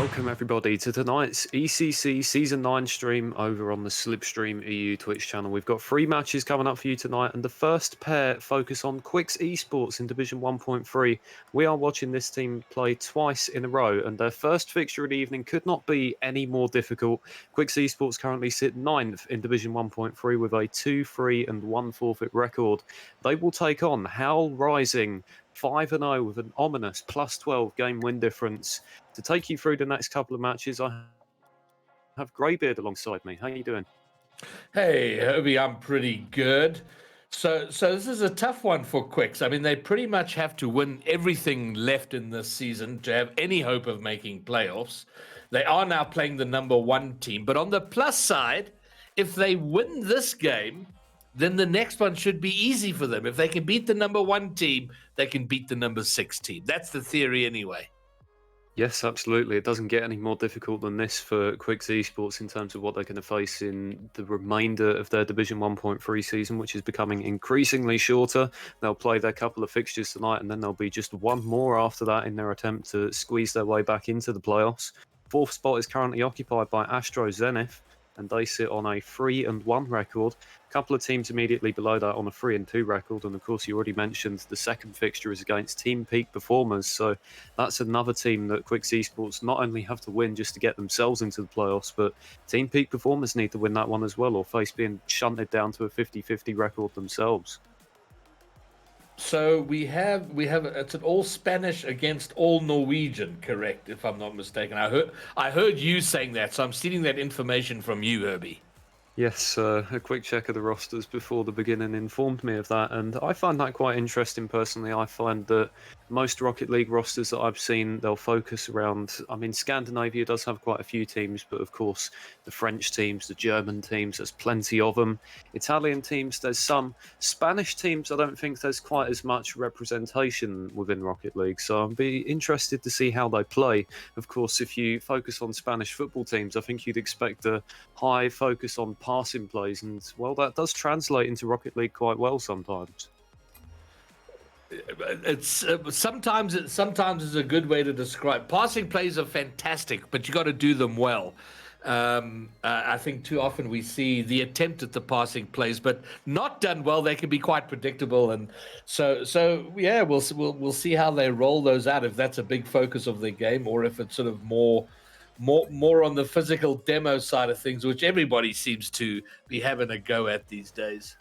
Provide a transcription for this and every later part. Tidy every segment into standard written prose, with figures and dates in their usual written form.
Welcome everybody to tonight's ECC Season 9 stream over on the Slipstream EU Twitch channel. We've got 3 matches coming up for you tonight, and the first pair focus on Quixz Esports in Division 1.3. We are watching this team play twice in a row, and their first fixture of the evening could not be any more difficult. Quixz Esports currently sit 9th in Division 1.3 with a 2-3 and 1 forfeit record. They will take on Howl Rising, 5-0 with an ominous +12 game win difference. To take you through the next couple of matches, I have Greybeard alongside me. How are you doing? Hey, Herbie, I'm pretty good. So this is a tough one for Quixz. I mean, they pretty much have to win everything left in this season to have any hope of making playoffs. They are now playing the number 1 team. But on the plus side, if they win this game, then the next one should be easy for them. If they can beat the number 1 team, they can beat the number 6 team. That's the theory anyway. Yes, absolutely. It doesn't get any more difficult than this for Quixz Esports in terms of what they're going to face in the remainder of their Division 1.3 season, which is becoming increasingly shorter. They'll play their couple of fixtures tonight, and then there'll be just one more after that in their attempt to squeeze their way back into the playoffs. 4th spot is currently occupied by Astro Zenith, and they sit on a 3-1 record. A couple of teams immediately below that on a 3-2 record, and of course you already mentioned the second fixture is against Team Peak Performers, so that's another team that Quixz Esports not only have to win just to get themselves into the playoffs, but Team Peak Performers need to win that one as well, or face being shunted down to a 50-50 record themselves. So we have it's an all Spanish against all Norwegian, correct? If I'm not mistaken, I heard you saying that, so I'm stealing that information from you, Herbie. Yes, a quick check of the rosters before the beginning informed me of that, and I find that quite interesting personally. I find that most Rocket League rosters that I've seen, they'll focus around, I mean, Scandinavia does have quite a few teams, but of course the French teams, the German teams, there's plenty of them. Italian teams, there's some. Spanish teams, I don't think there's quite as much representation within Rocket League, so I'll be interested to see how they play. Of course, if you focus on Spanish football teams, I think you'd expect a high focus on passing plays, and well, that does translate into Rocket League quite well sometimes. It's sometimes it's a good way to describe. Passing plays are fantastic, but you got to do them well. I think too often we see the attempt at the passing plays, but not done well. They can be quite predictable, and so yeah, we'll see how they roll those out. If that's a big focus of their game, or if it's sort of more on the physical demo side of things, which everybody seems to be having a go at these days.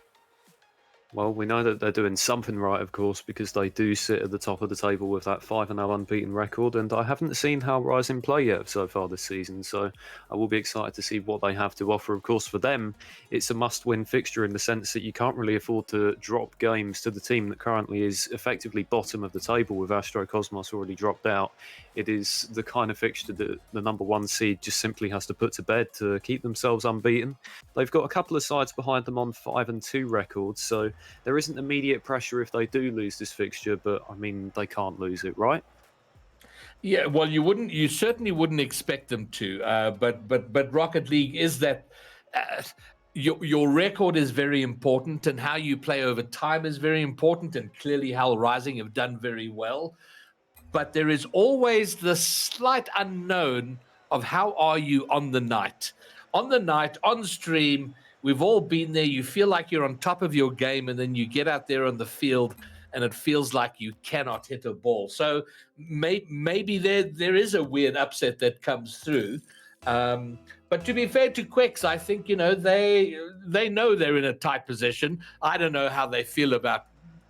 Well, we know that they're doing something right, of course, because they do sit at the top of the table with that 5-0 unbeaten record, and I haven't seen Howl Rising play yet so far this season, so I will be excited to see what they have to offer. Of course, for them, it's a must-win fixture in the sense that you can't really afford to drop games to the team that currently is effectively bottom of the table with Astro Cosmos already dropped out. It is the kind of fixture that the number 1 seed just simply has to put to bed to keep themselves unbeaten. They've got a couple of sides behind them on 5-2 records, so there isn't immediate pressure if they do lose this fixture, but I mean, they can't lose it, right? Yeah, well, you certainly wouldn't expect them to, but Rocket League is that your record is very important, and how you play over time is very important, and clearly Howl Rising have done very well. But there is always the slight unknown of how are you on the night. On the night, on stream, we've all been there. You feel like you're on top of your game, and then you get out there on the field, and it feels like you cannot hit a ball. So maybe there is a weird upset that comes through. But to be fair to Quixz, I think, they know they're in a tight position. I don't know how they feel about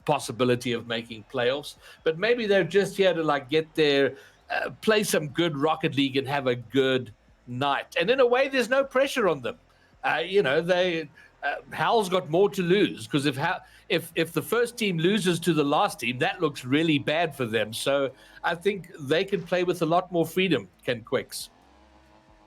possibility of making playoffs, but maybe they're just here to get there, play some good Rocket League and have a good night. And in a way, there's no pressure on them. Howl's got more to lose, because if the first team loses to the last team, that looks really bad for them. So I think they can play with a lot more freedom, can Quixz.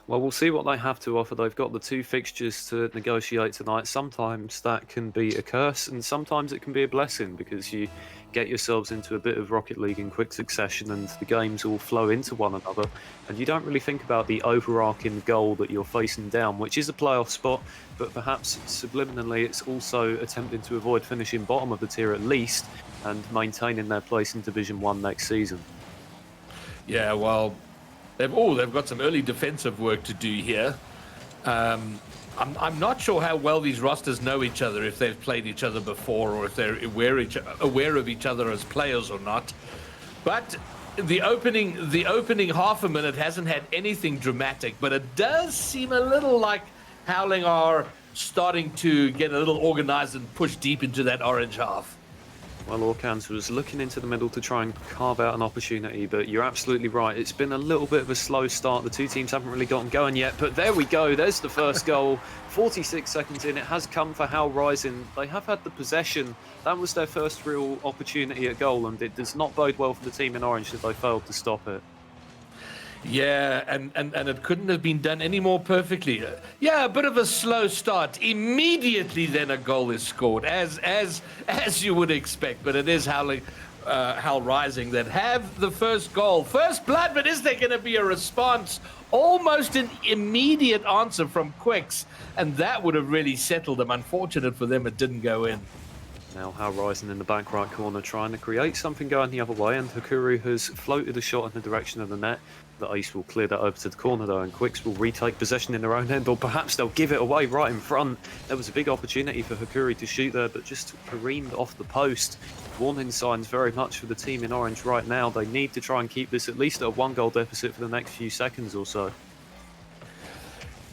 Well, we'll see what they have to offer. They've got the 2 fixtures to negotiate tonight. Sometimes that can be a curse, and sometimes it can be a blessing, because you get yourselves into a bit of Rocket League in quick succession, and the games all flow into one another, and you don't really think about the overarching goal that you're facing down, which is a playoff spot, but perhaps subliminally it's also attempting to avoid finishing bottom of the tier at least, and maintaining their place in Division 1 next season. Yeah, well, They've got some early defensive work to do here. I'm not sure how well these rosters know each other, if they've played each other before, or if they're aware of each other as players or not. But the opening half a minute hasn't had anything dramatic, but it does seem a little like Howling are starting to get a little organized and push deep into that orange half. Well, Orcans was looking into the middle to try and carve out an opportunity, but you're absolutely right. It's been a little bit of a slow start. The two teams haven't really gotten going yet, but there we go. There's the first goal. 46 seconds in. It has come for Howl Rising. They have had the possession. That was their first real opportunity at goal, and it does not bode well for the team in orange that they failed to stop it. Yeah, and it couldn't have been done any more perfectly. Yeah, a bit of a slow start. Immediately then a goal is scored, as you would expect. But it is Howl Rising that have the first goal. First blood, but is there going to be a response? Almost an immediate answer from Quixz, and that would have really settled them. Unfortunate for them, it didn't go in. Now Howl Rising in the back right corner trying to create something going the other way, and Hakuru has floated a shot in the direction of the net. The Ace will clear that over to the corner though, and Quixz will retake possession in their own end, or perhaps they'll give it away right in front. There was a big opportunity for Hakuru to shoot there, but just careened off the post. Warning signs very much for the team in orange right now. They need to try and keep this at least at a 1-goal deficit for the next few seconds or so.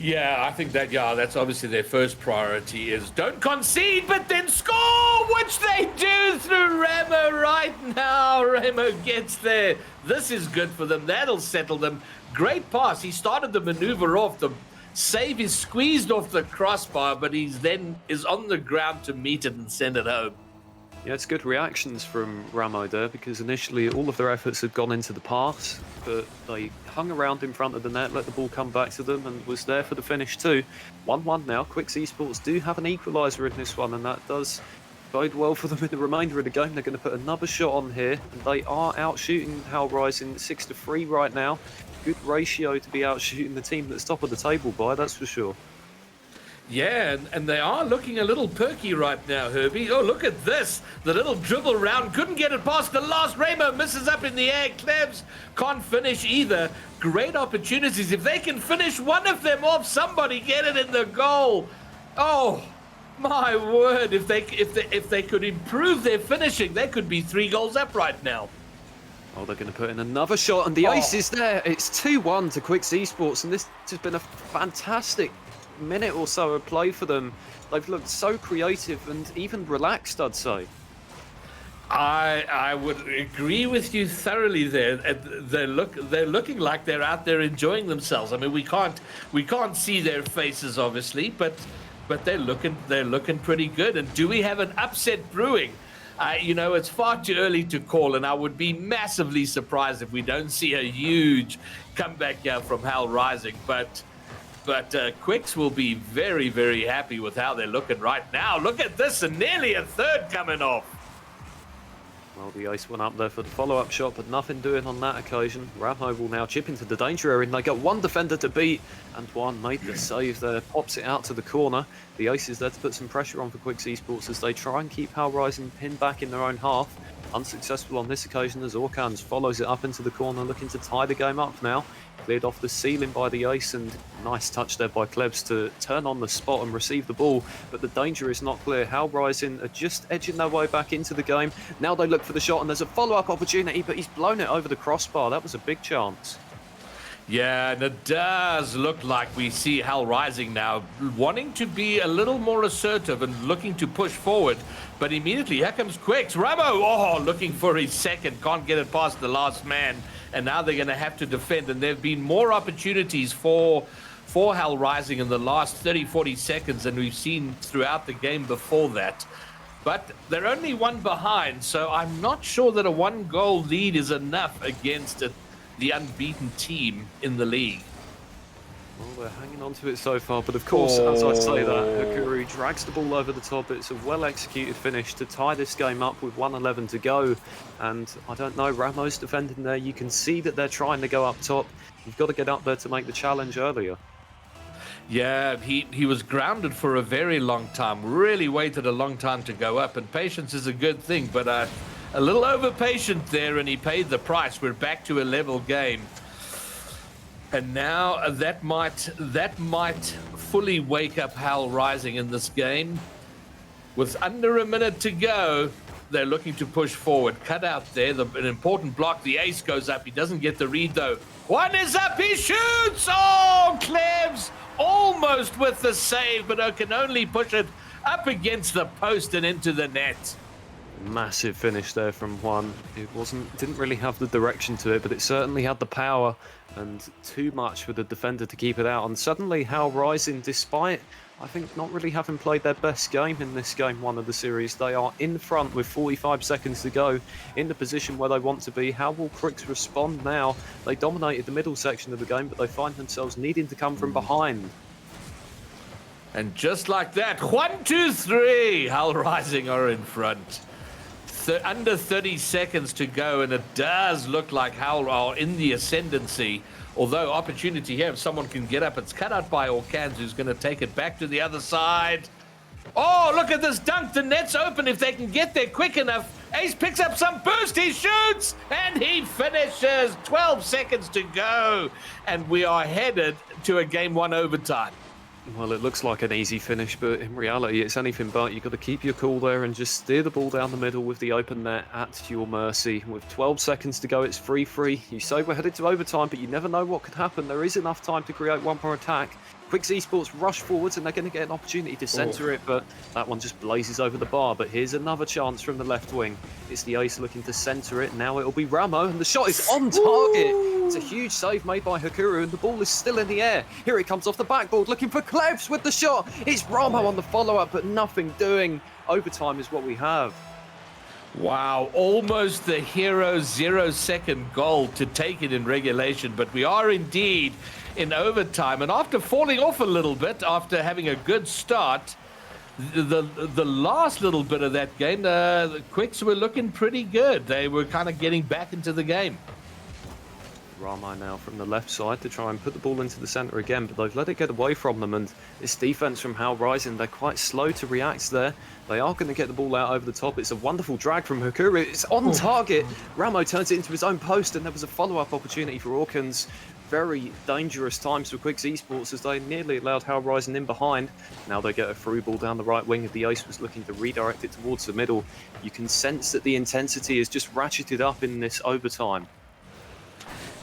Yeah, I think that's obviously their first priority is don't concede, but then score, which they do through Ramo right now. Ramo gets there. This is good for them. That'll settle them. Great pass. He started the maneuver off. The save is squeezed off the crossbar, but he's then is on the ground to meet it and send it home. Yeah, it's good reactions from Ramo there, because initially all of their efforts had gone into the pass, but they hung around in front of the net, let the ball come back to them, and was there for the finish too. 1-1 now. Quixz Esports do have an equaliser in this one, and that does bode well for them in the remainder of the game. They're going to put another shot on here, and they are out-shooting Howl Rising 6-3 right now. Good ratio to be out-shooting the team that's top of the table by, that's for sure. Yeah, and they are looking a little perky right now, Herbie. Oh, look at this. The little dribble round. Couldn't get it past the last. Ramo misses up in the air. Klebs can't finish either. Great opportunities. If they can finish one of them off, somebody get it in the goal. Oh, my word. If they could improve their finishing, they could be 3 goals up right now. Oh, they're going to put in another shot, and the ace is there. It's 2-1 to Quixz Esports, and this has been a fantastic minute or so of play for them. They've looked so creative and even relaxed, I'd say. I would agree with you thoroughly there. They're looking like they're out there enjoying themselves. I mean, we can't see their faces obviously, but they're looking pretty good. And do we have an upset brewing? It's far too early to call, and I would be massively surprised if we don't see a huge comeback here from Howl Rising. But Quixz will be very, very happy with how they're looking right now. Look at this, and nearly a third coming off. Well, the ace went up there for the follow-up shot, but nothing doing on that occasion. Ramo will now chip into the danger area, and they got one defender to beat. Antoine made the save there, pops it out to the corner. The ace is there to put some pressure on for Quixz Esports as they try and keep Howl Rising pinned back in their own half. Unsuccessful on this occasion as Orcans follows it up into the corner, looking to tie the game up now. Cleared off the ceiling by the ace, and nice touch there by Klebs to turn on the spot and receive the ball, but the danger is not clear. Howl Rising are just edging their way back into the game. Now they look for the shot, and there's a follow-up opportunity, but he's blown it over the crossbar. That was a big chance. Yeah, and it does look like we see Howl Rising now wanting to be a little more assertive and looking to push forward. But immediately, here comes Quixz. Ramo, looking for his second. Can't get it past the last man. And now they're going to have to defend. And there have been more opportunities for Howl Rising in the last 30, 40 seconds than we've seen throughout the game before that. But they're only one behind, so I'm not sure that a 1-goal lead is enough against the unbeaten team in the league. Well, they're hanging on to it so far, but of course, as I say that, Hakuru drags the ball over the top. It's a well-executed finish to tie this game up with 1:11 to go. And I don't know, Ramo's defending there. You can see that they're trying to go up top. You've got to get up there to make the challenge earlier. Yeah, he was grounded for a very long time, really waited a long time to go up, and patience is a good thing, but a little over-patient there, and he paid the price. We're back to a level game. And now that might fully wake up Howl Rising in this game. With under a minute to go, they're looking to push forward. Cut out there, an important block. The ace goes up. He doesn't get the read, though. One is up. He shoots. Oh, Clevs almost with the save, but can only push it up against the post and into the net. Massive finish there from Juan. It didn't really have the direction to it, but it certainly had the power, and too much for the defender to keep it out. And suddenly Howl Rising, despite I think not really having played their best game in this game one of the series, they are in front with 45 seconds to go, in the position where they want to be. How will Quixz respond now? They dominated the middle section of the game, but they find themselves needing to come from behind. And just like that, 1, 2, 3, Howl Rising are in front. Under 30 seconds to go, and it does look like Howl are in the ascendancy. Although opportunity here, if someone can get up, it's cut out by Orcans, who's going to take it back to the other side. Oh, look at this dunk. The net's open if they can get there quick enough. Ace picks up some boost. He shoots, and he finishes. 12 seconds to go, and we are headed to a game one overtime. Well, it looks like an easy finish, but in reality, it's anything but. You've got to keep your cool there and just steer the ball down the middle with the open net at your mercy. With 12 seconds to go, it's 3-3. You say we're headed to overtime, but you never know what could happen. There is enough time to create one more attack. Quixz Esports rush forwards, and they're going to get an opportunity to centre it, but that one just blazes over the bar. But here's another chance from the left wing. It's the ace looking to centre it. Now it'll be Ramo, and the shot is on target. It's a huge save made by Hakuru, and the ball is still in the air. Here it comes off the backboard, looking for Clevs with the shot. It's Ramo on the follow-up, but nothing doing. Overtime is what we have. Wow, almost the hero 0-second goal to take it in regulation, but we are indeed in overtime. And after falling off a little bit, after having a good start, the last little bit of that game, the Quixz were looking pretty good. They were kind of getting back into the game. Ramo now from the left side to try and put the ball into the centre again, but they've let it get away from them, and this defence from Howl Rising, they're quite slow to react there. They are going to get the ball out over the top. It's a wonderful drag from Hakuru. It's on target. Ramo turns it into his own post, and there was a follow-up opportunity for Orcans. Very dangerous times for Quixz Esports as they nearly allowed Howl Rising in behind. Now they get a through ball down the right wing. If the ace was looking to redirect it towards the middle, you can sense that the intensity is just ratcheted up in this overtime.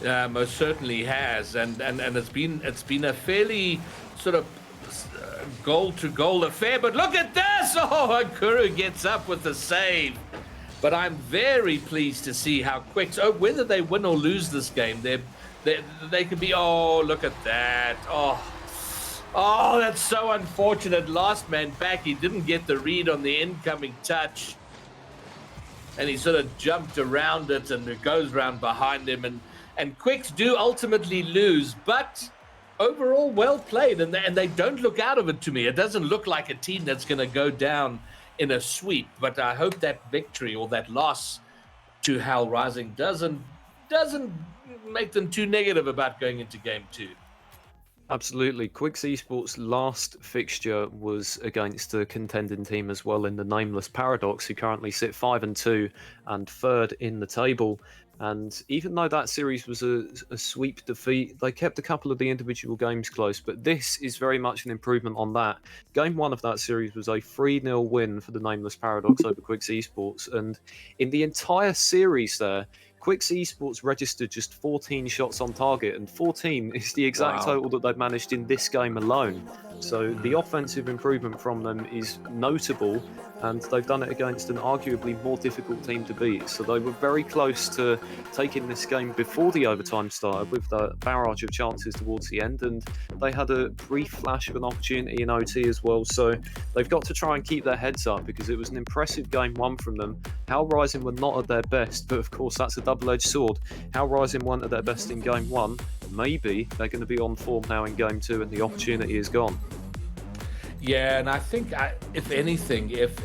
Yeah, most certainly has, and it's been a fairly sort of goal-to-goal affair. But look at this! Oh, Hakuru gets up with the save. But I'm very pleased to see how Quixz, whether they win or lose this game, they could be. Oh, look at that! Oh, that's so unfortunate. Last man back, he didn't get the read on the incoming touch, and he sort of jumped around it, and it goes round behind him, and Quixz do ultimately lose, but overall well played, and they don't look out of it to me. It doesn't look like a team that's going to go down in a sweep, but I hope that victory or that loss to Howl Rising doesn't make them too negative about going into game two. Absolutely. Quixz Esports' last fixture was against a contending team as well in the nameless Paradox, who currently sit 5-2 and third in the table. And even though that series was a sweep defeat, they kept a couple of the individual games close. But this is very much an improvement on that. Game one of that series was a 3-0 win for the nameless Paradox over Quixz Esports. And in the entire series there, Quixz Esports registered just 14 shots on target, and 14 is the exact total that they've managed in this game alone. So the offensive improvement from them is notable, and they've done it against an arguably more difficult team to beat. So they were very close to taking this game before the overtime started with the barrage of chances towards the end, and they had a brief flash of an opportunity in OT as well. So they've got to try and keep their heads up, because it was an impressive game one from them. Howl Rising were not at their best, but of course that's a double-edged sword. Howl Rising weren't at their best in game one. Maybe they're going to be on form now in game two, and the opportunity is gone. Yeah, and I think, if anything, if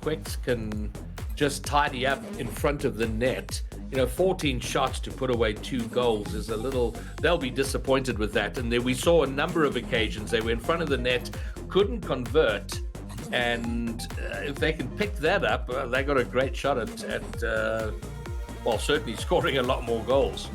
Quixz can just tidy up in front of the net, 14 shots to put away 2 goals is a little. They'll be disappointed with that. And we saw a number of occasions they were in front of the net, couldn't convert, and if they can pick that up, they got a great shot at certainly scoring a lot more goals.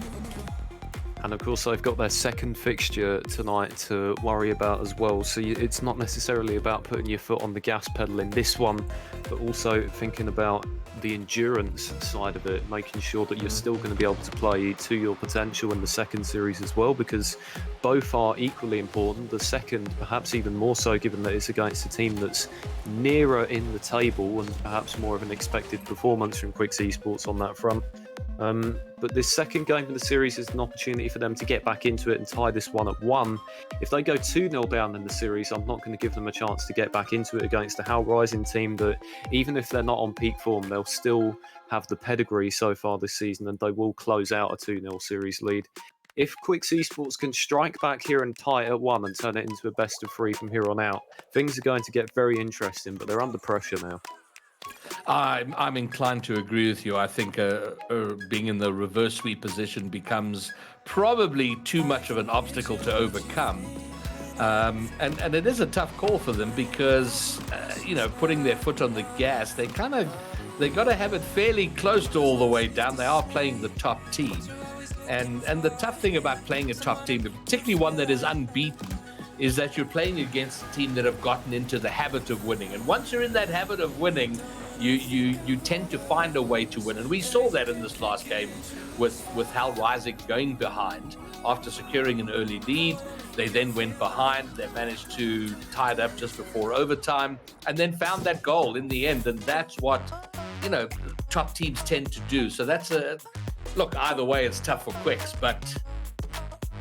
And of course, they've got their second fixture tonight to worry about as well. So it's not necessarily about putting your foot on the gas pedal in this one, but also thinking about the endurance side of it, making sure that you're still going to be able to play to your potential in the second series as well, because both are equally important. The second, perhaps even more so, given that it's against a team that's nearer in the table and perhaps more of an expected performance from Quixz Esports on that front. But this second game in the series is an opportunity for them to get back into it and tie this one at 1. If they go 2-0 down in the series, I'm not going to give them a chance to get back into it against a Howl Rising team that, even if they're not on peak form, they'll still have the pedigree so far this season, and they will close out a 2-0 series lead. If Quixz Esports can strike back here and tie it at 1 and turn it into a best of 3 from here on out, things are going to get very interesting, but they're under pressure now. I'm inclined to agree with you. I think being in the reverse sweep position becomes probably too much of an obstacle to overcome. And it is a tough call for them because, putting their foot on the gas, they got to have it fairly close to all the way down. They are playing the top team. And the tough thing about playing a top team, particularly one that is unbeaten, is that you're playing against a team that have gotten into the habit of winning. And once you're in that habit of winning, you tend to find a way to win. And we saw that in this last game with Howl Rising going behind after securing an early lead. They then went behind. They managed to tie it up just before overtime and then found that goal in the end. And that's what, top teams tend to do. So look, either way, it's tough for Quixz, but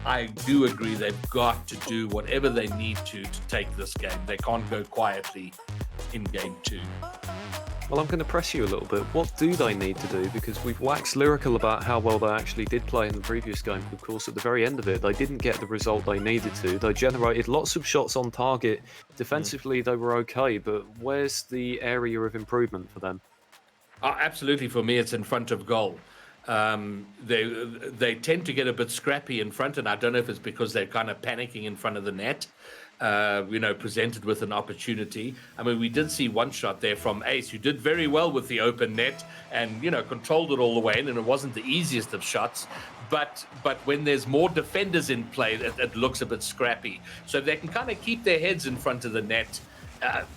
I do agree they've got to do whatever they need to take this game. They can't go quietly in game 2. Well, I'm going to press you a little bit. What do they need to do? Because we've waxed lyrical about how well they actually did play in the previous game. Of course, at the very end of it, they didn't get the result they needed to. They generated lots of shots on target. Defensively, they were okay, but where's the area of improvement for them? Absolutely, for me, it's in front of goal. They tend to get a bit scrappy in front, and I don't know if it's because they're kind of panicking in front of the net, presented with an opportunity. I mean, we did see one shot there from Ace, who did very well with the open net and, controlled it all the way in, and it wasn't the easiest of shots. But when there's more defenders in play, it looks a bit scrappy. So they can kind of keep their heads in front of the net.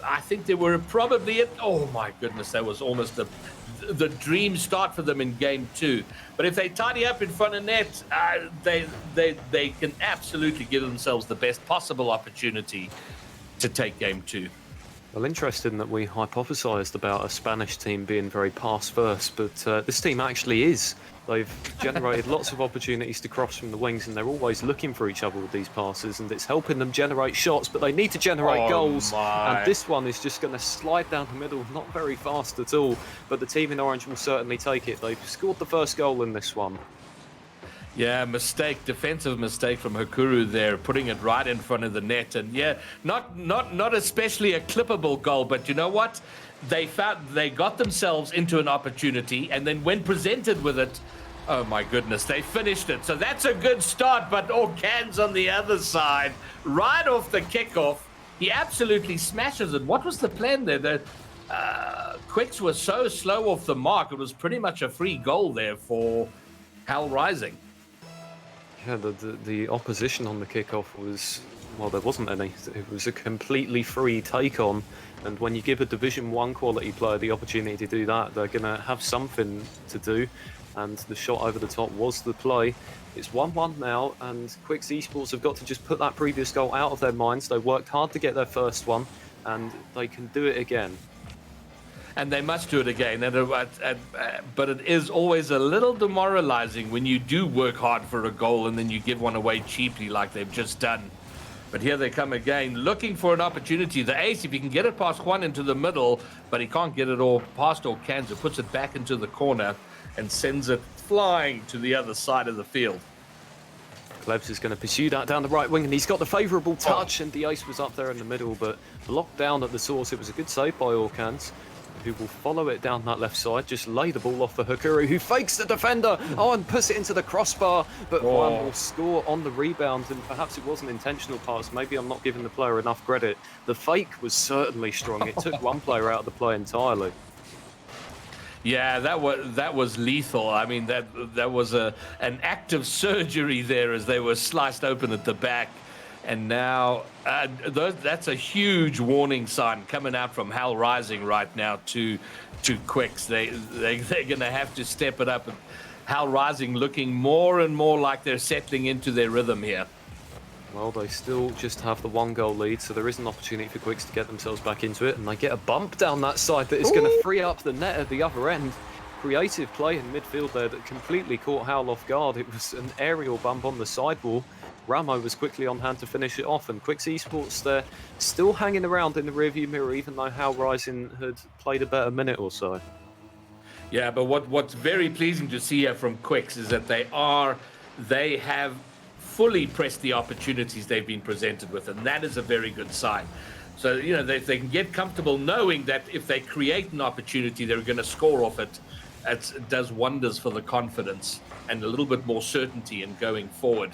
I think they were probably oh my goodness, that was almost the dream start for them in game 2. But if they tidy up in front of net, they can absolutely give themselves the best possible opportunity to take game 2. Well, interesting that we hypothesised about a Spanish team being very pass first, but this team actually is. They've generated lots of opportunities to cross from the wings, and they're always looking for each other with these passes, and it's helping them generate shots, but they need to generate goals. And this one is just going to slide down the middle, not very fast at all, but the team in orange will certainly take it. They've scored the first goal in this one. Yeah, defensive mistake from Hakuru there, putting it right in front of the net. And yeah, not especially a clippable goal, but you know what? They got themselves into an opportunity, and then when presented with it, oh my goodness, they finished it. So that's a good start, but Orkan's on the other side, right off the kickoff. He absolutely smashes it. What was the plan there? Quixz was so slow off the mark, it was pretty much a free goal there for Howl Rising. Yeah, the opposition on the kickoff was, well, there wasn't any. It was a completely free take on, and when you give a Division 1 quality player the opportunity to do that, they're going to have something to do, and the shot over the top was the play. It's 1-1 now, and Quixz Esports have got to just put that previous goal out of their minds. They worked hard to get their first one, and they can do it again. And they must do it again. But it is always a little demoralizing when you do work hard for a goal and then you give one away cheaply like they've just done. But here they come again, looking for an opportunity. The Ace, if he can get it past Juan into the middle, but he can't get it all past Orkanza, puts it back into the corner and sends it flying to the other side of the field. Klebs is going to pursue that down the right wing, and he's got the favourable touch, and the Ace was up there in the middle, but blocked down at the source. It was a good save by Orkanz, who will follow it down that left side, just lay the ball off for Hakuru, who fakes the defender, and puts it into the crossbar, but Juan will score on the rebound, and perhaps it wasn't intentional pass. Maybe I'm not giving the player enough credit. The fake was certainly strong. It took one player out of the play entirely. Yeah, that was lethal. I mean, that was an active surgery there as they were sliced open at the back, and now that's a huge warning sign coming out from Hal Rising right now to Quicks. They're going to have to step it up. Hal Rising looking more and more like they're settling into their rhythm here. Well, they still just have the 1-goal lead, so there is an opportunity for Quicks to get themselves back into it, and they get a bump down that side that is going to free up the net at the other end. Creative play in midfield there that completely caught Howl off guard. It was an aerial bump on the sidewall. Ramo was quickly on hand to finish it off, and Quicks Esports there still hanging around in the rearview mirror, even though Howl Rising had played a better minute or so. Yeah, but what's very pleasing to see here from Quicks is that they have fully pressed the opportunities they've been presented with, and that is a very good sign. So, they can get comfortable knowing that if they create an opportunity, they're going to score off it. It does wonders for the confidence and a little bit more certainty in going forward.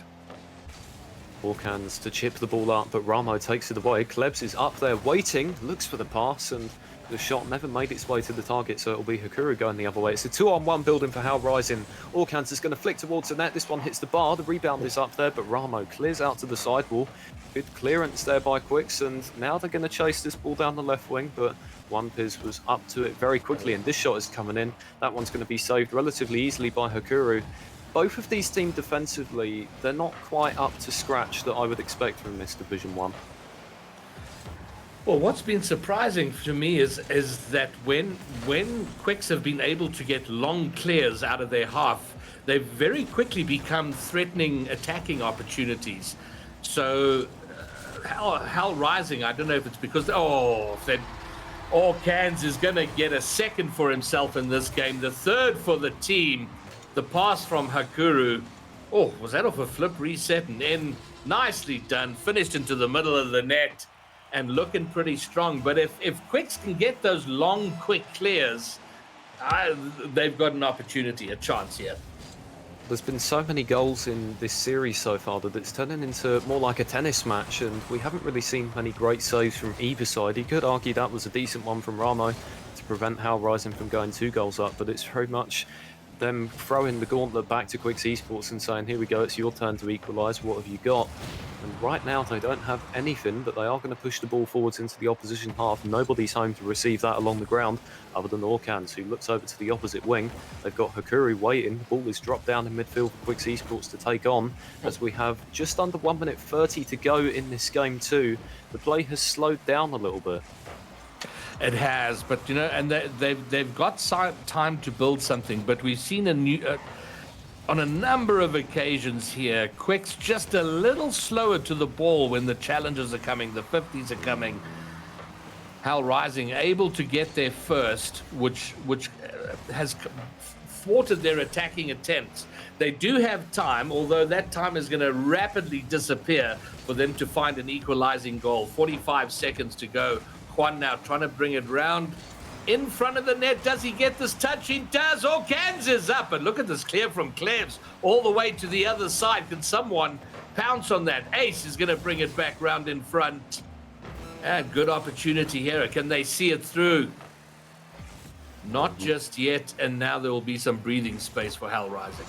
Orcans to chip the ball up, but Ramo takes it away. Klebs is up there waiting, looks for the pass, and the shot never made its way to the target, so it'll be Hakuru going the other way. It's a 2-on-1 building for Howl Rising. Orcans is going to flick towards the net. This one hits the bar. The rebound is up there, but Ramo clears out to the sidewall. Good clearance there by Quicks, and now they're going to chase this ball down the left wing, but Piz was up to it very quickly, and this shot is coming in. That one's going to be saved relatively easily by Hakuru. Both of these teams defensively, they're not quite up to scratch that I would expect from this Division 1. Well, what's been surprising to me is that when Quicks have been able to get long clears out of their half, they've very quickly become threatening attacking opportunities. So Hal Rising, I don't know if it's because Orcans is going to get a second for himself in this game, the third for the team. The pass from Hakuru, was that off a flip reset and then nicely done, finished into the middle of the net and looking pretty strong. But if Quicks can get those long, quick clears, they've got an opportunity, a chance here. There's been so many goals in this series so far that it's turning into more like a tennis match, and we haven't really seen many great saves from either side. You could argue that was a decent one from Ramo to prevent Howl Rising from going 2 goals up, but it's very much them throwing the gauntlet back to Quicks Esports and saying, here we go, it's your turn to equalise, what have you got? And right now they don't have anything, but they are going to push the ball forwards into the opposition half. Nobody's home to receive that along the ground other than Orcans, who looks over to the opposite wing. They've got Hakuru waiting. The ball is dropped down in midfield for Quicks Esports to take on, as we have just under 1 minute 30 to go in this game too. The play has slowed down a little bit. It has, but and they've got time to build something. But we've seen on a number of occasions here, Quicks just a little slower to the ball when the challenges are coming, the 50s are coming. Howl Rising able to get there first, which has thwarted their attacking attempts. They do have time, although that time is going to rapidly disappear for them to find an equalizing goal. 45 seconds to go. Juan now trying to bring it round in front of the net. Does he get this touch? He does. Orcans is up. And look at this clear from Klebs all the way to the other side. Can someone pounce on that? Ace is going to bring it back round in front. And good opportunity here. Can they see it through? Not just yet. And now there will be some breathing space for Howl Rising.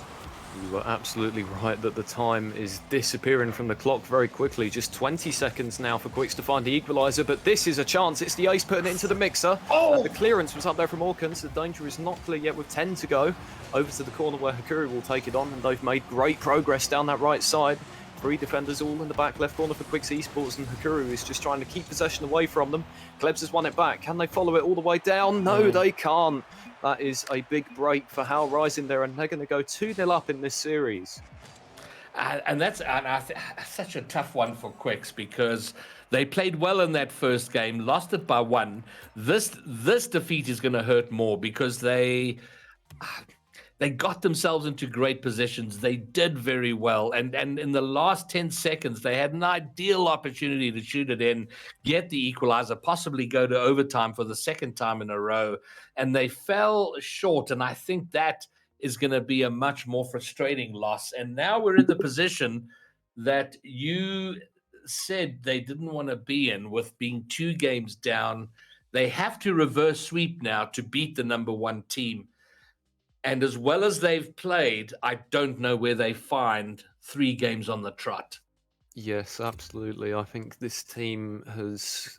You were absolutely right that the time is disappearing from the clock very quickly. Just 20 seconds now for Quicks to find the equaliser, but this is a chance. It's the ace putting it into the mixer. And the clearance was up there from Orcans. The danger is not clear yet with 10 to go. Over to the corner where Hakuru will take it on, and they've made great progress down that right side. 3 defenders all in the back left corner for Quicks Esports, and Hakuru is just trying to keep possession away from them. Klebs has won it back. Can they follow it all the way down? No, they can't. That is a big break for Howl Rising there, and they're going to go 2-0 up in this series. And that's such a tough one for Quicks, because they played well in that first game, lost it by 1. This defeat is going to hurt more because they got themselves into great positions. They did very well. And in the last 10 seconds, they had an ideal opportunity to shoot it in, get the equalizer, possibly go to overtime for the second time in a row. And they fell short. And I think that is going to be a much more frustrating loss. And now we're in the position that you said they didn't want to be in, with being 2 games down. They have to reverse sweep now to beat the number 1 team. And as well as they've played, I don't know where they find 3 games on the trot. Yes, absolutely. I think this team has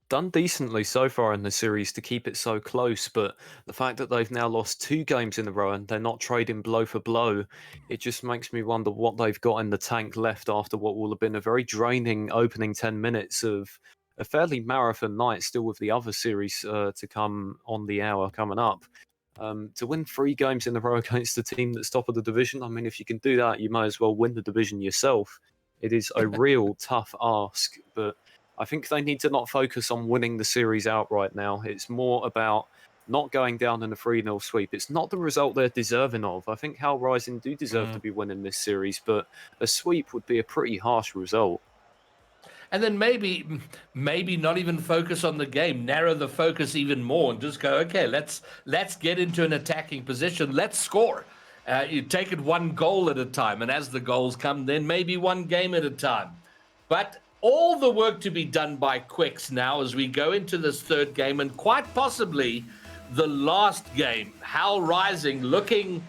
done decently so far in the series to keep it so close, but the fact that they've now lost 2 games in a row and they're not trading blow for blow, it just makes me wonder what they've got in the tank left after what will have been a very draining opening 10 minutes of a fairly marathon night, still with the other series to come on the hour coming up. To win 3 games in a row against the team that's top of the division, I mean, if you can do that, you may as well win the division yourself. It is a real tough ask, but I think they need to not focus on winning the series outright now. It's more about not going down in a 3-0 sweep. It's not the result they're deserving of. I think Howl Rising do deserve to be winning this series, but a sweep would be a pretty harsh result. And then maybe not even focus on the game, narrow the focus even more, and just go, okay, let's get into an attacking position, let's score. You take it 1 goal at a time, and as the goals come, then maybe 1 game at a time. But all the work to be done by Quixz now as we go into this 3rd game, and quite possibly the last game. Howl Rising looking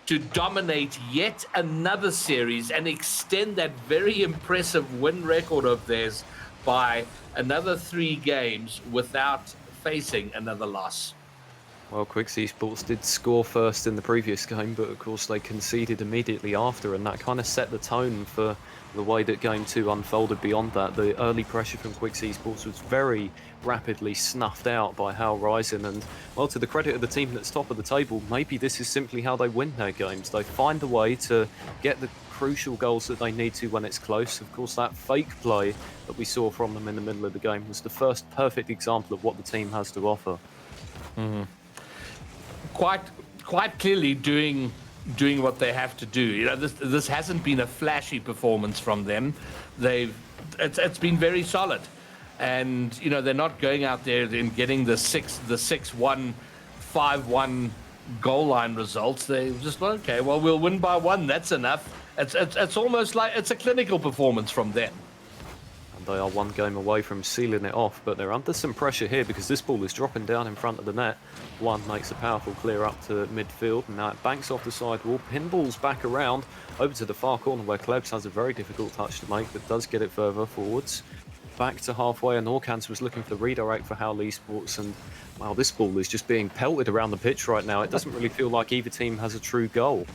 to dominate yet another series and extend that very impressive win record of theirs by another 3 games without facing another loss. Well, Quixz Esports did score first in the previous game, but of course they conceded immediately after, and that kind of set the tone for the way that Game 2 unfolded beyond that. The early pressure from Quixz Esports was very rapidly snuffed out by Howl Rising, and, well, to the credit of the team that's top of the table, maybe this is simply how they win their games. They find a way to get the crucial goals that they need to when it's close. Of course, that fake play that we saw from them in the middle of the game was the first perfect example of what the team has to offer. Quite clearly doing what they have to do. You know, this hasn't been a flashy performance from them. It's been very solid, and you know they're not going out there and getting the 6-1, 5-1 goal line results. They just okay, well we'll win by 1. That's enough. It's almost like it's a clinical performance from them. They are 1 game away from sealing it off, but they're under some pressure here because this ball is dropping down in front of the net. One makes a powerful clear up to midfield, and now it banks off the sidewall, pinballs back around over to the far corner where Klebs has a very difficult touch to make, but does get it further forwards. Back to halfway, and Orkans was looking for the redirect for Howl Esports, and wow, this ball is just being pelted around the pitch right now. It doesn't really feel like either team has a true goal.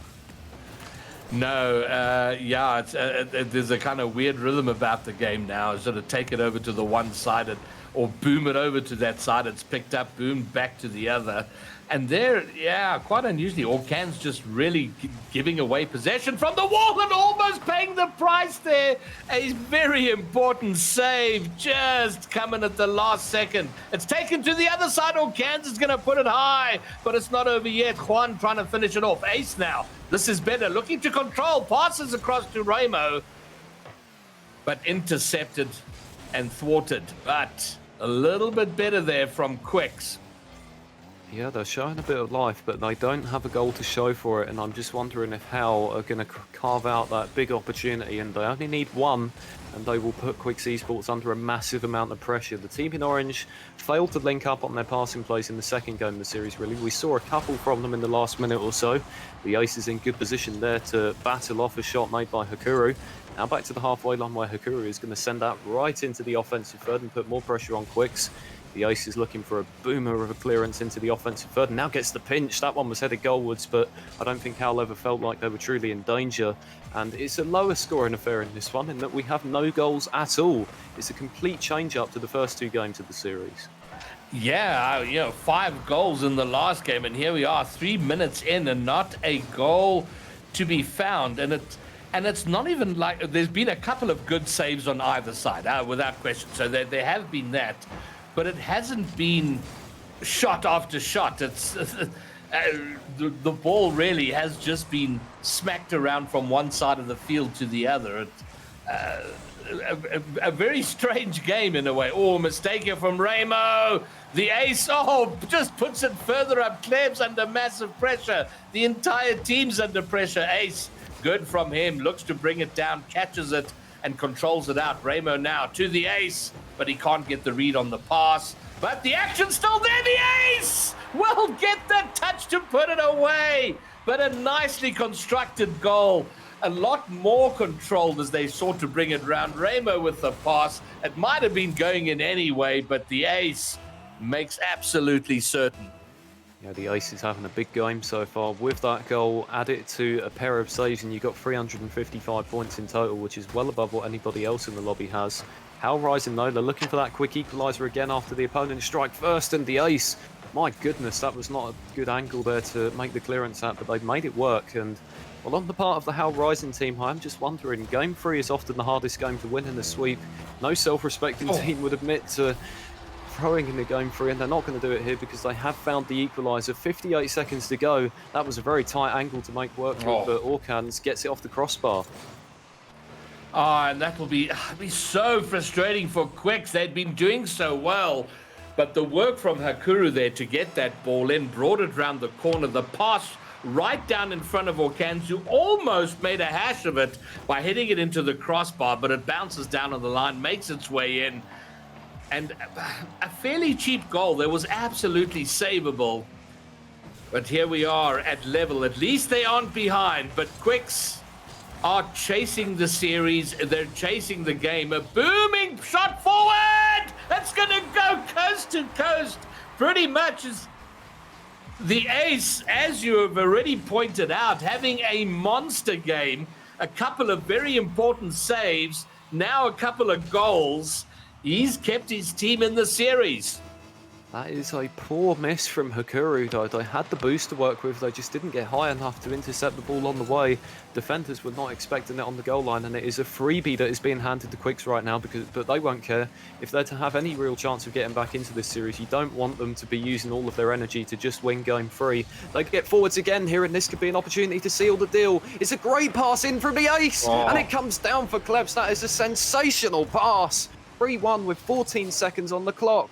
No, yeah, there's a kind of weird rhythm about the game now. Sort of take it over to the one side or boom it over to that side. It's picked up, boomed back to the other. And there, yeah, quite unusually, Orkan's just really giving away possession from the wall and almost paying the price there. A very important save just coming at the last second. It's taken to the other side. Orkan's is going to put it high, but it's not over yet. Juan trying to finish it off. Ace now. This is better. Looking to control. Passes across to Ramo, but intercepted and thwarted. But a little bit better there from Quixz. Yeah, they're showing a bit of life, but they don't have a goal to show for it, and I'm just wondering if Howl are going to carve out that big opportunity, and they only need 1, and they will put Quixz Esports under a massive amount of pressure. The team in orange failed to link up on their passing plays in the second game of the series, really. We saw a couple from them in the last minute or so. The Ace is in good position there to battle off a shot made by Hakuru. Now back to the halfway line where Hakuru is going to send that right into the offensive third and put more pressure on Quixz. The Ace is looking for a boomer of a clearance into the offensive third. Now gets the pinch. That one was headed goalwards, but I don't think Howl ever felt like they were truly in danger. And it's a lower scoring affair in this one, in that we have no goals at all. It's a complete change up to the first 2 games of the series. Yeah, you know, 5 goals in the last game, and here we are 3 minutes in and not a goal to be found. And it's not even like there's been a couple of good saves on either side, without question. So there have been that. But it hasn't been shot after shot. It's the ball really has just been smacked around from one side of the field to the other. A very strange game in a way. Oh, mistake here from Ramo. The Ace, just puts it further up. Klebs under massive pressure. The entire team's under pressure. Ace, good from him. Looks to bring it down, catches it, and controls it out. Ramo now to the Ace, but he can't get the read on the pass. But the action's still there. The Ace will get the touch to put it away. but a nicely constructed goal. A lot more controlled as they sought to bring it round. Ramo with the pass. It might have been going in anyway, but the ace makes absolutely certain. Yeah, the ace is having a big game so far. With that goal, add it to a pair of saves and you got 355 points in total, which is well above what anybody else in the lobby has. Howl rising though, they're looking for that quick equaliser again after the opponent strike first, and the ace. My goodness, that was not a good angle there to make the clearance at, but they've made it work. And well, on the part of the Howl Rising team, I'm just wondering, Game 3 is often the hardest game to win in the sweep. No self-respecting team would admit to throwing in the Game 3, and they're not going to do it here because they have found the equaliser. 58 seconds to go. That was a very tight angle to make work with, but Orkans gets it off the crossbar. And that will be so frustrating for Quixz. They'd been doing so well. But the work from Hakuru there to get that ball in, brought it round the corner, the pass right down in front of Orkans, who almost made a hash of it by hitting it into the crossbar, but it bounces down on the line, makes its way in. And a fairly cheap goal. There was absolutely savable. But here we are at level. At least they aren't behind. But Quixz are chasing the series. They're chasing the game. A booming shot forward. That's going to go coast to coast. Pretty much as the ace, as you have already pointed out, having a monster game, a couple of very important saves, now a couple of goals. He's kept his team in the series. That is a poor miss from Hakuru, though. They had the boost to work with, they just didn't get high enough to intercept the ball on the way. Defenders were not expecting it on the goal line, and it is a freebie that is being handed to Quixz right now, but they won't care. If they're to have any real chance of getting back into this series, you don't want them to be using all of their energy to just win Game 3. They get forwards again here, and this could be an opportunity to seal the deal. It's a great pass in from the ace, and it comes down for Quixz. That is a sensational pass. 3-1 with 14 seconds on the clock.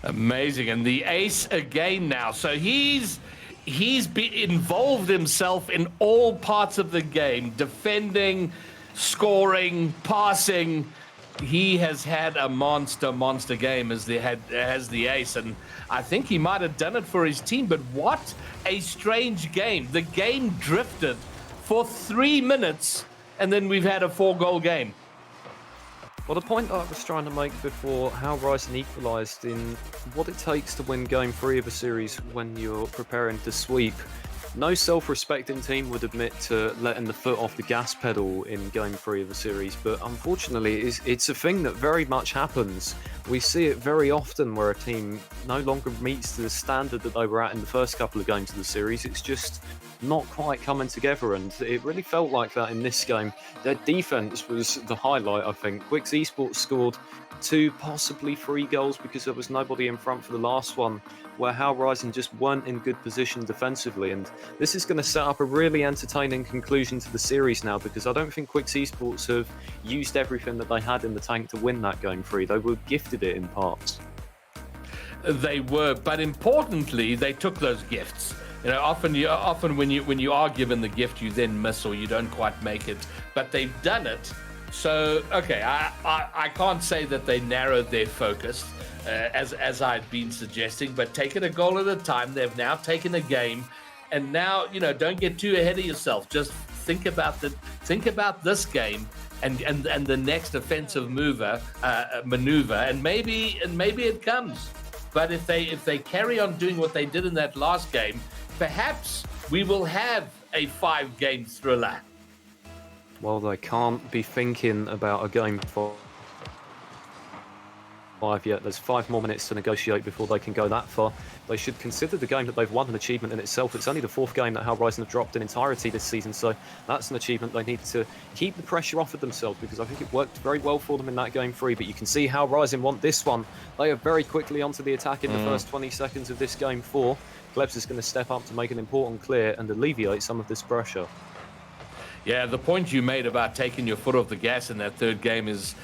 Amazing. And the ace again now. So he's involved himself in all parts of the game, defending, scoring, passing. He has had a monster game as the ace, and I think he might have done it for his team. But what a strange game. The game drifted for 3 minutes, and then we've had a 4-goal game. Well, the point I was trying to make before how Rising equalised in what it takes to win Game 3 of a series when you're preparing to sweep. No self-respecting team would admit to letting the foot off the gas pedal in Game 3 of a series, but unfortunately it's a thing that very much happens. We see it very often where a team no longer meets the standard that they were at in the first couple of games of the series. It's just not quite coming together, and it really felt like that in this game. Their defense was the highlight, I think. Quixz Esports scored 2, possibly 3 goals because there was nobody in front for the last one, where Howl Rising just weren't in good position defensively. And this is going to set up a really entertaining conclusion to the series now, because I don't think Quixz Esports have used everything that they had in the tank to win that Game 3. They were gifted it in parts. They were, but importantly, they took those gifts. You know, often when you are given the gift, you then miss or you don't quite make it. But they've done it. So, okay, I can't say that they narrowed their focus, as I'd been suggesting, but taking a goal at a time. They've now taken a game, and now, you know, don't get too ahead of yourself. Just think about this game and the next offensive maneuver, and maybe it comes. But if they carry on doing what they did in that last game, perhaps we will have a 5-game thriller. Well, they can't be thinking about a Game 5 yet. There's 5 more minutes to negotiate before they can go that far. They should consider the game that they've won an achievement in itself. It's only the 4th game that Howl Rising have dropped in entirety this season, so that's an achievement. They need to keep the pressure off of themselves, because I think it worked very well for them in that Game 3, but you can see Howl Rising want this one. They are very quickly onto the attack in the first 20 seconds of this Game 4. Quixz is going to step up to make an important clear and alleviate some of this pressure. Yeah, the point you made about taking your foot off the gas in that 3rd game is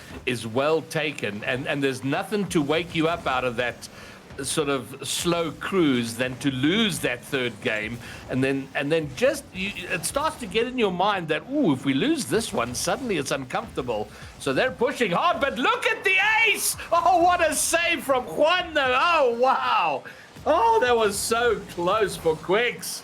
well taken, and there's nothing to wake you up out of that sort of slow cruise than to lose that 3rd game, and then just it starts to get in your mind that, ooh, if we lose this one, suddenly it's uncomfortable. So they're pushing hard, but look at the ace! Oh, what a save from Juan though! Oh, wow! Oh, that was so close for Quixz.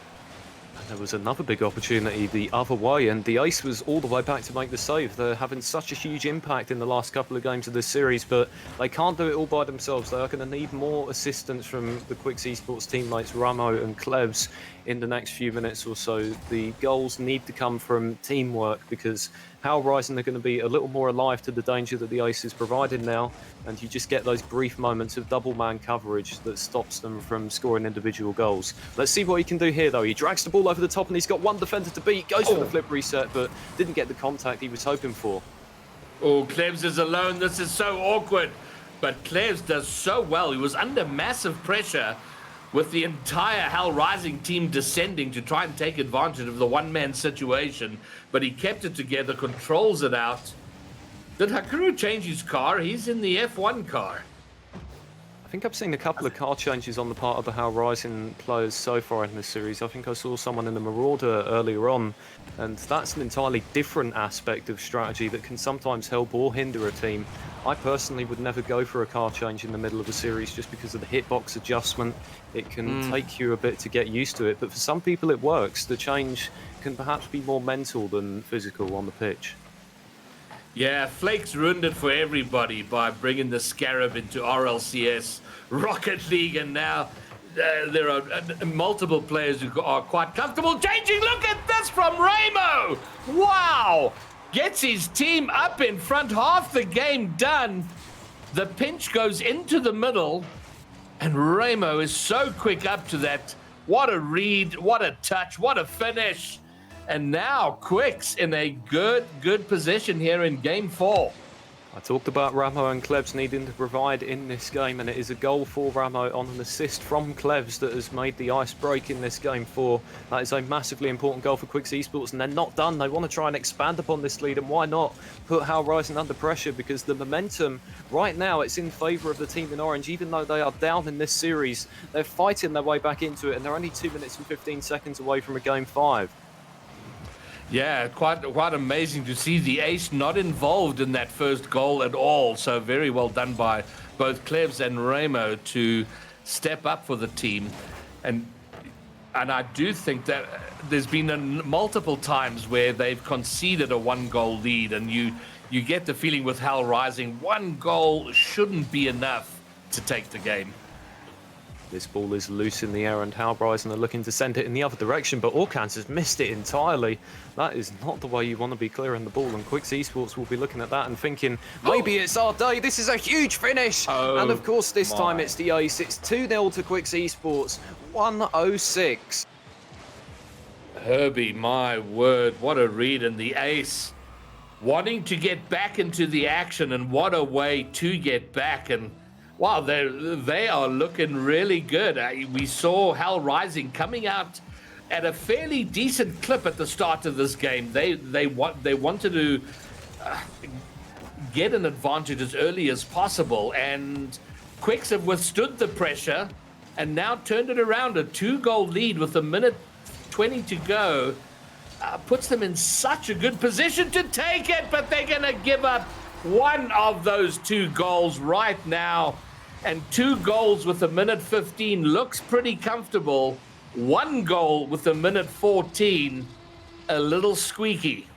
There was another big opportunity the other way, and the ace was all the way back to make the save. They're having such a huge impact in the last couple of games of this series, but they can't do it all by themselves. They are going to need more assistance from the Quixz Esports teammates Ramo and Quixz in the next few minutes or so. The goals need to come from teamwork, because Howl Rising are going to be a little more alive to the danger that the ace is providing now, and you just get those brief moments of double man coverage that stops them from scoring individual goals. Let's see what he can do here, though. He drags the ball over the top, and he's got one defender to beat, goes for the flip reset, but didn't get the contact he was hoping for. Oh, Quixz is alone. This is so awkward, but Quixz does so well. He was under massive pressure with the entire Howl Rising team descending to try and take advantage of the one-man situation, but he kept it together, controls it out. Did Hakuru change his car? He's in the F1 car. I think I've seen a couple of car changes on the part of the Howl Rising players so far in this series. I think I saw someone in the Marauder earlier on, and that's an entirely different aspect of strategy that can sometimes help or hinder a team. I personally would never go for a car change in the middle of a series just because of the hitbox adjustment. It can take you a bit to get used to it, but for some people it works. The change can perhaps be more mental than physical on the pitch. Yeah, Flakes ruined it for everybody by bringing the Scarab into RLCS, Rocket League, and now there are multiple players who are quite comfortable changing. Look at this from Ramo! Wow! Gets his team up in front, half the game done. The pinch goes into the middle, and Ramo is so quick up to that. What a read, what a touch, what a finish. And now Quixz in a good position here in Game 4. I talked about Ramo and Quixz needing to provide in this game, and it is a goal for Ramo on an assist from Quixz that has made the ice break in this Game 4. That is a massively important goal for Quixz Esports, and they're not done. They want to try and expand upon this lead, and why not put Howl Rising under pressure, because the momentum right now, it's in favour of the team in orange. Even though they are down in this series, they're fighting their way back into it, and they're only 2 minutes and 15 seconds away from a Game 5. Yeah, quite amazing to see the ace not involved in that first goal at all. So very well done by both Quixz and Ramo to step up for the team. And I do think that there's been multiple times where they've conceded a one-goal lead, and you get the feeling with Howl Rising, one goal shouldn't be enough to take the game. This ball is loose in the air, and Howl Rising are looking to send it in the other direction, but Orkans has missed it entirely. That is not the way you want to be clearing the ball, and Quixz Esports will be looking at that and thinking, maybe it's our day, this is a huge finish! And of course this time it's the ace. It's 2-0 to Quixz Esports, 1:06. Herbie, my word, what a read, and the ace wanting to get back into the action, and what a way to get back. And wow, they are looking really good. We saw Howl Rising coming out at a fairly decent clip at the start of this game. They wanted to get an advantage as early as possible, and Quixz have withstood the pressure and now turned it around. A 2-goal lead with a minute 20 to go puts them in such a good position to take it, but they're going to give up one of those 2 goals right now. And 2 goals with a minute 15 looks pretty comfortable. 1 goal with a minute 14, a little squeaky.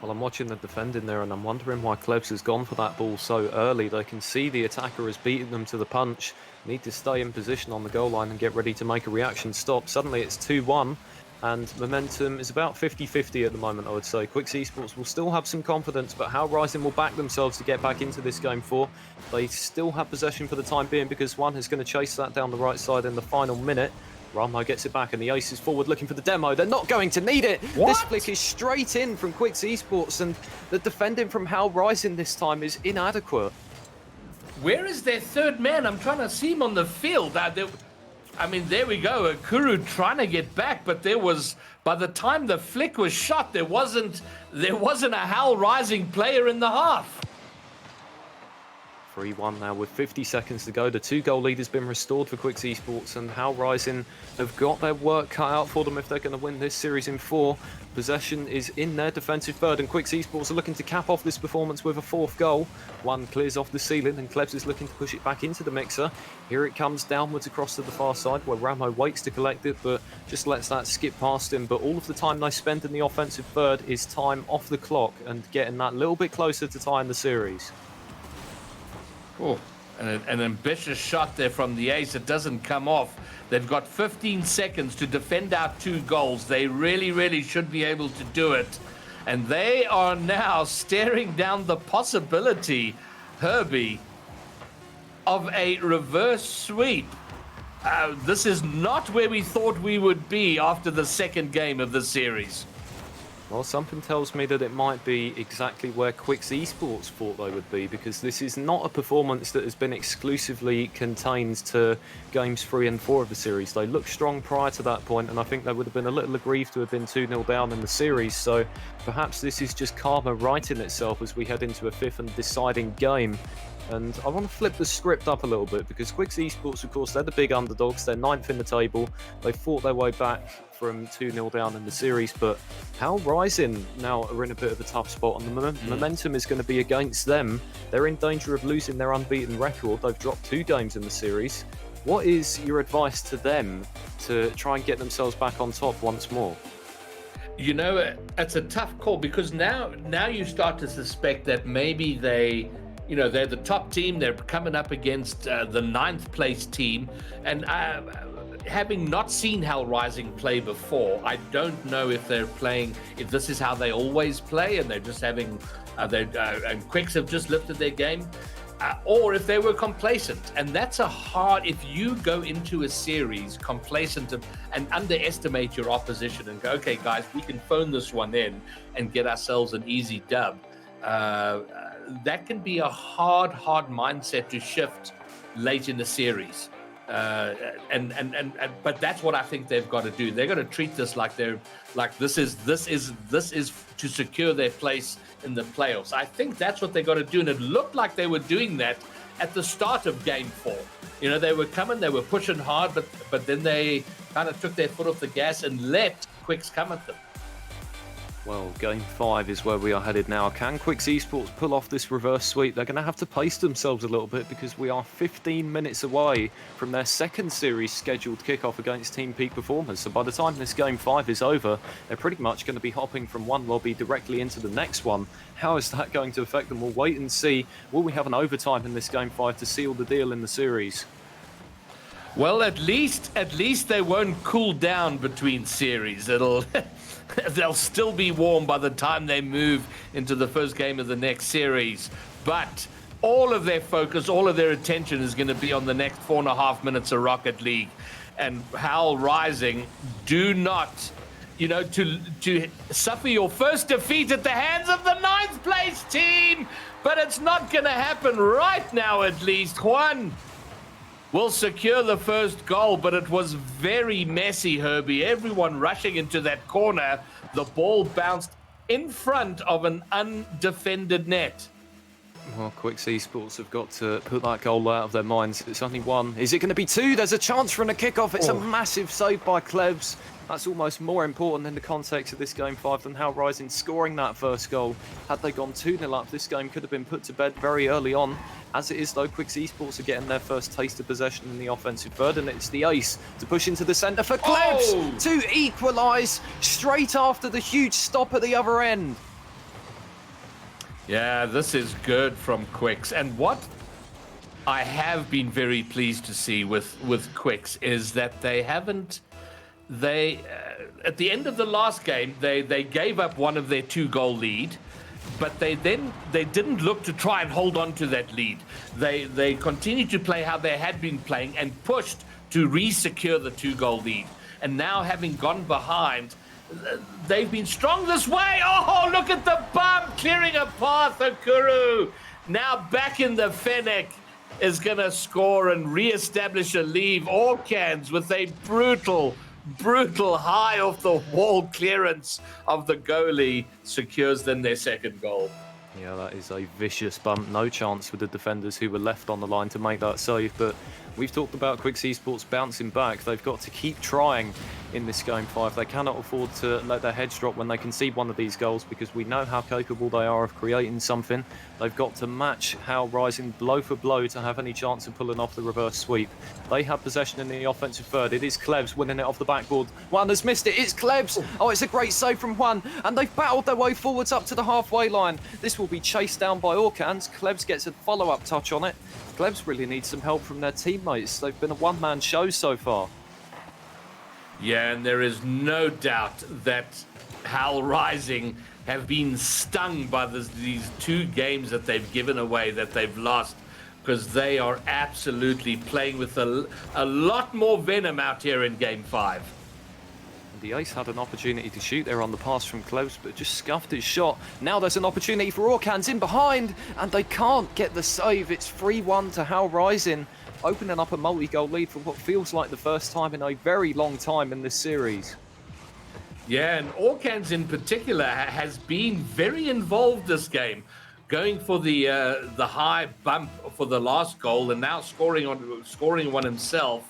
Well, I'm watching the defending there, and I'm wondering why Quixz has gone for that ball so early. They can see the attacker has beaten them to the punch. Need to stay in position on the goal line and get ready to make a reaction stop. Suddenly it's 2-1. And momentum is about 50-50 at the moment, I would say. Quixz Esports will still have some confidence, but Howl Rising will back themselves to get back into this Game 4. They still have possession for the time being, because one is going to chase that down the right side in the final minute. Ramo gets it back, and the ace is forward looking for the demo. They're not going to need it. What? This flick is straight in from Quixz Esports, and the defending from Howl Rising this time is inadequate. Where is their third man? I'm trying to see him on the field. I mean, there we go. Akuru trying to get back, but by the time the flick was shot, there wasn't a Howl Rising player in the half. 3-1 now with 50 seconds to go. The 2-goal lead has been restored for Quixz Esports, and Howl Rising have got their work cut out for them if they're going to win this series in 4. Possession is in their defensive third, and Quixz Esports are looking to cap off this performance with a 4th goal. One clears off the ceiling, and Quixz is looking to push it back into the mixer. Here it comes downwards across to the far side, where Ramo waits to collect it, but just lets that skip past him. But all of the time they spend in the offensive third is time off the clock and getting that little bit closer to tying the series. Oh, an ambitious shot there from the ace. It doesn't come off. They've got 15 seconds to defend out 2 goals. They really should be able to do it. And they are now staring down the possibility, Herbie, of a reverse sweep. This is not where we thought we would be after the second game of the series. Well, something tells me that it might be exactly where Quixz Esports thought they would be, because this is not a performance that has been exclusively contained to games 3 and 4 of the series. They looked strong prior to that point, and I think they would have been a little aggrieved to have been 2-0 down in the series. So perhaps this is just karma righting itself as we head into a 5th and deciding game. And I want to flip the script up a little bit, because Quixz Esports, of course, they're the big underdogs. They're 9th in the table. They fought their way back from 2-0 down in the series, but Howl Rising now are in a bit of a tough spot, and the momentum is going to be against them. They're in danger of losing their unbeaten record. They've dropped 2 games in the series. What is your advice to them to try and get themselves back on top once more? You know, it's a tough call, because now you start to suspect that maybe they're the top team. They're coming up against the 9th place team, and having not seen Howl Rising play before, I don't know if they're playing, if this is how they always play, and they're just having, and Quixz have just lifted their game, or if they were complacent. And that's if you go into a series complacent and underestimate your opposition and go, okay, guys, we can phone this one in and get ourselves an easy dub. That can be a hard mindset to shift late in the series. But that's what I think they've got to do. They're going to treat this like this is to secure their place in the playoffs. I think that's what they got to do, and it looked like they were doing that at the start of Game 4. You know, they were coming, they were pushing hard, but then they kind of took their foot off the gas and let Quixz come at them. Well, Game 5 is where we are headed now. Can Quixz Esports pull off this reverse sweep? They're going to have to pace themselves a little bit, because we are 15 minutes away from their second series scheduled kickoff against Team Peak Performers. So by the time this Game 5 is over, they're pretty much going to be hopping from one lobby directly into the next one. How is that going to affect them? We'll wait and see. Will we have an overtime in this Game 5 to seal the deal in the series? Well, at least they won't cool down between series. They'll still be warm by the time they move into the first game of the next series. But all of their focus, all of their attention is going to be on the next 4.5 minutes of Rocket League. And Howl Rising, do not, to suffer your first defeat at the hands of the 9th place team. But it's not going to happen right now, at least. Juan will secure the first goal, but it was very messy, Herbie. Everyone rushing into that corner. The ball bounced in front of an undefended net. Well, Quixz Esports have got to put that goal out of their minds. It's only 1. Is it going to be 2? There's a chance for a kickoff. It's a massive save by Quixz. That's almost more important in the context of this Game 5 than Howl Rising scoring that first goal. Had they gone 2-0 up, this game could have been put to bed very early on. As it is, though, Quixz Esports are getting their first taste of possession in the offensive third, and it's the ace to push into the centre for Quixz to equalise straight after the huge stop at the other end. Yeah, this is good from Quixz. And what I have been very pleased to see with Quixz is that they haven't... at the end of the last game, they gave up one of their 2-goal lead, but they didn't look to try and hold on to that lead. They continued to play how they had been playing and pushed to re-secure the 2-goal lead. And now, having gone behind, they've been strong this way. Oh, look at the bump clearing a path, Okuru. Now back in the Fennec is going to score and re-establish a lead. Orcans with a brutal high off the wall clearance of the goalie secures then their second goal. Yeah, that is a vicious bump. No chance with the defenders who were left on the line to make that save. But we've talked about Quixz Esports bouncing back. They've got to keep trying in this game 5. They cannot afford to let their heads drop when they concede one of these goals, because we know how capable they are of creating something. They've got to match Howl rising blow for blow to have any chance of pulling off the reverse sweep. They have possession in the offensive third. It is Quixz winning it off the backboard. Juan has missed it. It's Quixz. Oh, it's a great save from Juan. And they've battled their way forwards up to the halfway line. This will be chased down by Orcans. Quixz gets a follow-up touch on it. Quixz really needs some help from their teammates. They've been a one-man show so far. Yeah, and there is no doubt that Howl Rising have been stung by these 2 games that they've given away, that they've lost, because they are absolutely playing with a lot more venom out here in Game 5. The Ace had an opportunity to shoot there on the pass from Quixz, but just scuffed his shot. Now there's an opportunity for Orcans in behind, and they can't get the save. It's 3-1 to Howl Rising, opening up a multi-goal lead for what feels like the first time in a very long time in this series. Yeah, and Orcans in particular has been very involved this game, going for the high bump for the last goal, and now scoring one himself.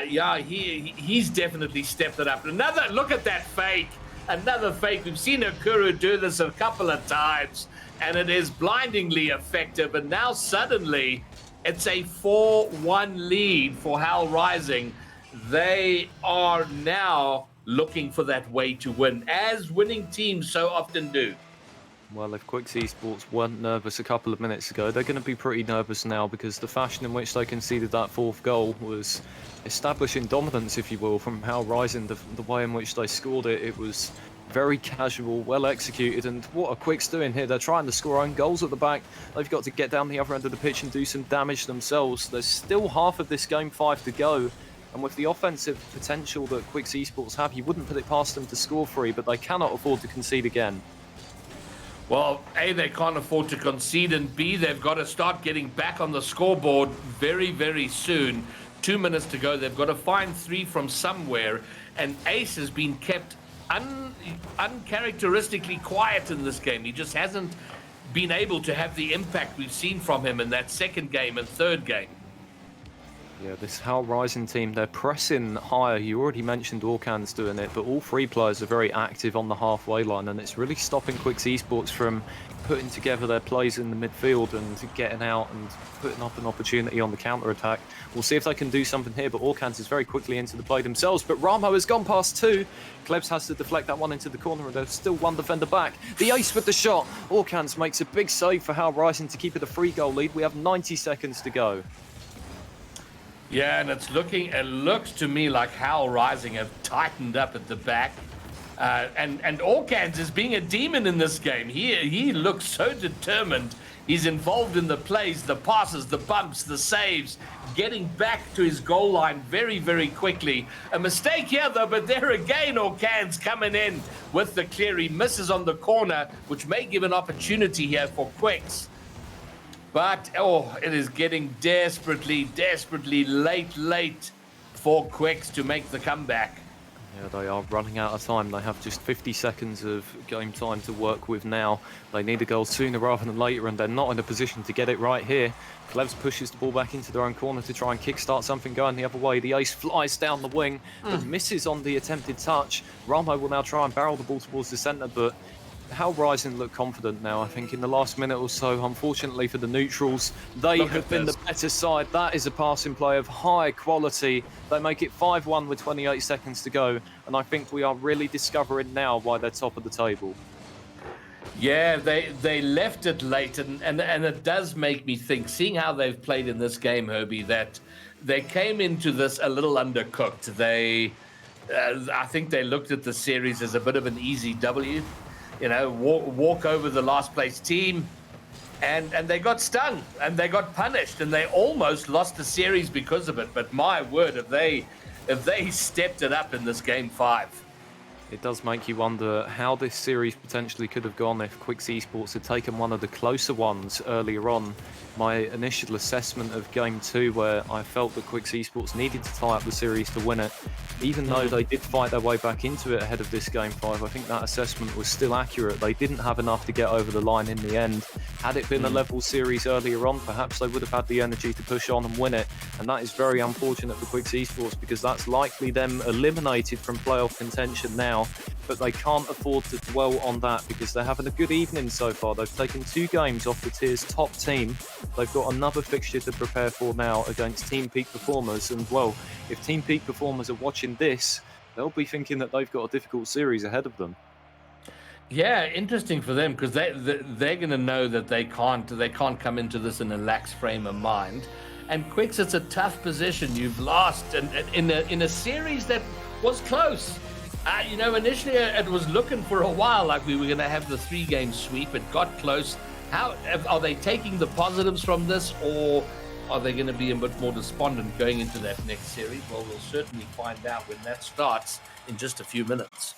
Yeah, he's definitely stepped it up. Another look at that fake. Another fake. We've seen Okuru do this a couple of times, and it is blindingly effective. And now suddenly, it's a 4-1 lead for Howl Rising. They are now looking for that way to win, as winning teams so often do. Well, if Quixz Esports weren't nervous a couple of minutes ago, they're going to be pretty nervous now, because the fashion in which they conceded that 4th goal was establishing dominance, if you will, from Howl Rising. The way in which they scored it, it was very casual, well executed, and what are Quixz doing here? They're trying to score own goals at the back. They've got to get down the other end of the pitch and do some damage themselves. There's still half of this Game 5 to go, and with the offensive potential that Quixz Esports have, you wouldn't put it past them to score 3, but they cannot afford to concede again. Well, A, they can't afford to concede, and B, they've got to start getting back on the scoreboard very, very soon. 2 minutes to go. They've got to find 3 from somewhere, and Ace has been kept uncharacteristically quiet in this game. He just hasn't been able to have the impact we've seen from him in that 2nd game and 3rd game. Yeah, this Howl Rising team, they're pressing higher. You already mentioned Orcans doing it, but all 3 players are very active on the halfway line, and it's really stopping Quixz Esports from putting together their plays in the midfield and getting out and putting up an opportunity on the counter-attack. We'll see if they can do something here, but Orcans is very quickly into the play themselves. But Ramo has gone past 2. Quixz has to deflect that one into the corner, and there's still 1 defender back. The Ace with the shot. Orcans makes a big save for Howl Rising to keep it a 3-goal lead. We have 90 seconds to go. Yeah, and it looks to me like Howl Rising have tightened up at the back. And Orcans is being a demon in this game. He looks so determined. He's involved in the plays, the passes, the bumps, the saves, getting back to his goal line very, very quickly. A mistake here, though, but there again, Orcans coming in with the clear. He misses on the corner, which may give an opportunity here for Quixz. But, oh, it is getting desperately, desperately late for Quixz to make the comeback. Yeah, they are running out of time. They have just 50 seconds of game time to work with now. They need a goal sooner rather than later, and they're not in a position to get it right here. Quixz pushes the ball back into their own corner to try and kickstart something going the other way. The Ace flies down the wing, but misses on the attempted touch. Ramo will now try and barrel the ball towards the centre, but Howl Rising look confident now, I think, in the last minute or so. Unfortunately for the neutrals, they have been the better side. That is a passing play of high quality. They make it 5-1 with 28 seconds to go, and I think we are really discovering now why they're top of the table. Yeah, they left it late, and it does make me think, seeing how they've played in this game, Herbie, that they came into this a little undercooked. I think they looked at the series as a bit of an easy W. You know, walk over the last place team, and they got stung and they got punished, and they almost lost the series because of it. But my word, if they stepped it up in this game 5. It does make you wonder how this series potentially could have gone if Quixz Esports had taken one of the closer ones earlier on. my initial assessment of Game 2, where I felt that Quixz Esports needed to tie up the series to win it. Even though they did fight their way back into it ahead of this Game 5, I think that assessment was still accurate. They didn't have enough to get over the line in the end. Had it been a level series earlier on, perhaps they would have had the energy to push on and win it. And that is very unfortunate for Quixz Esports, because that's likely them eliminated from playoff contention now. But they can't afford to dwell on that, because they're having a good evening so far. They've taken 2 games off the tier's top team. They've got another fixture to prepare for now against Team Peak Performers. And, well, if Team Peak Performers are watching this, they'll be thinking that they've got a difficult series ahead of them. Yeah, interesting for them, because they're going to know that they can't come into this in a lax frame of mind. And Quixz, it's a tough position. You've lost and in a series that was close. Initially it was looking for a while like we were going to have the 3-game sweep. It got close. How are they taking the positives from this, or are they going to be a bit more despondent going into that next series? Well, we'll certainly find out when that starts in just a few minutes.